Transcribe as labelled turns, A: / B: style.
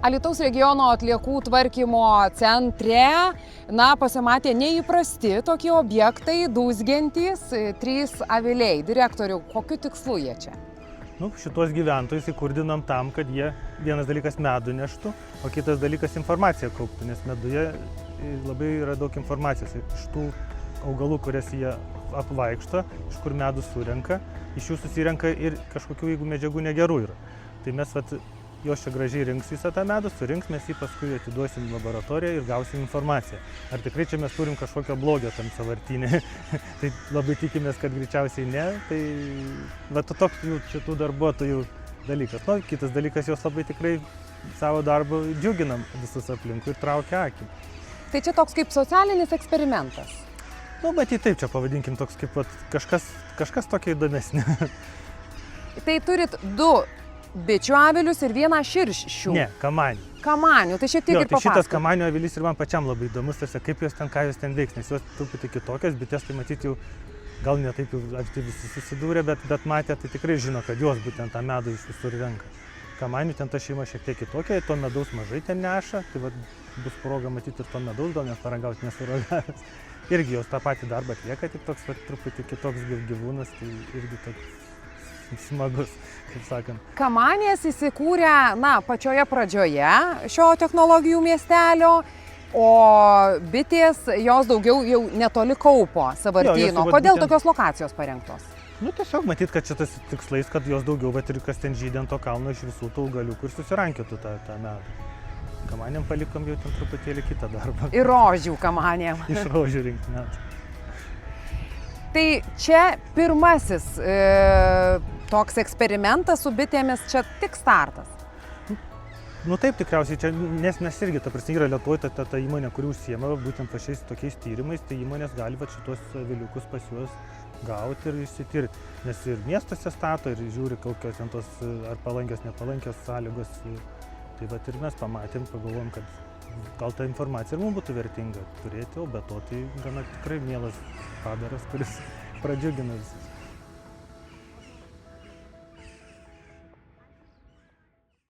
A: Alytaus regiono atliekų tvarkymo centre, pasimatė neįprasti tokie objektai, dūzgiantys, 3 aviliai. Direktoriau, kokiu tikslu jie čia?
B: Šitos gyventojus įkurdinom tam, kad jie vienas dalykas medų neštų, o kitas dalykas informaciją kauptų, nes meduje labai yra daug informacijos. Iš tų augalų, kurias jie apvaikšto, iš kur medų surenka, iš jų susirenka ir kažkokių, jeigu medžiagų negerų yra. Tai mes jos čia gražiai rinks visą tą medų, surinks, mes jį paskui atiduosim laboratoriją ir gausim informaciją. Ar tikrai čia mes turim kažkokio blogio tam sąvartyne? Tai labai tikimės, kad greičiausiai ne. Tai toks šitų darbuotojų dalykas. Kitas dalykas, jos labai tikrai savo darbu džiuginam visus aplinkui ir traukia akį.
A: Tai čia toks kaip socialinis eksperimentas?
B: Matyt, taip čia pavadinkim toks kaip kažkas tokio įdomesnio.
A: Tai turit 2 bičių avilius ir 1 širšių.
B: Ne, kamanių.
A: Kamanių, tai šiek tiek ir papasakok.
B: Šitas kamanių avilys ir man pačiam labai įdomus, kaip jos ten, ką jos ten veiks, nes jos truputį kitokios, bitės tai matyti jau, gal ne taip jau visi susidūrė, bet matė, tai tikrai žino, kad jos būtent tą medų iš visur renka. Kamanių ten ta šeima šiek tiek kitokia, to medaus mažai ten neša, tai bus proga matyti ir to medaus, gal net paragauti nesuragavęs. Irgi jos tą patį darbą atlieka, tik toks truputį kitoks gyvūnas, tai irgi toks smagus, kaip sakant.
A: Kamanės įsikūrė, pačioje pradžioje šio technologijų miestelio, o bitės jos daugiau jau netoli Kaupo sąvartyno. Kodėl tokios lokacijos parengtos?
B: Tiesiog matyt, kad šitas tikslais, kad jos daugiau, bet ir kas ten žydė ant to kalno iš visų tų augaliukų ir susirankiotų tą medų. Kamanėm palikom jau ten truputėlį kitą darbą.
A: Ir rožių kamanėm.
B: Iš rožių rinkti medų.
A: Tai čia pirmasis toks eksperimentas su bitėmis, čia tik startas.
B: Taip, tikriausiai, čia, nes irgi, yra Lietuvoje ta įmonė, kuri užsiema būtent šiais tokiais tyrimais, tai įmonės gali šitos aviliukus pas juos gauti ir išsitirti. Nes ir miestuose stato ir žiūri, kokios ten tos ar palankios, nepalankios sąlygos. Tai ir mes pamatėm, pagalvom, kad gal ta informacija ir mums būtų vertinga turėti, o be to tai gana tikrai mielas padaras, kuris pradžiugina visus.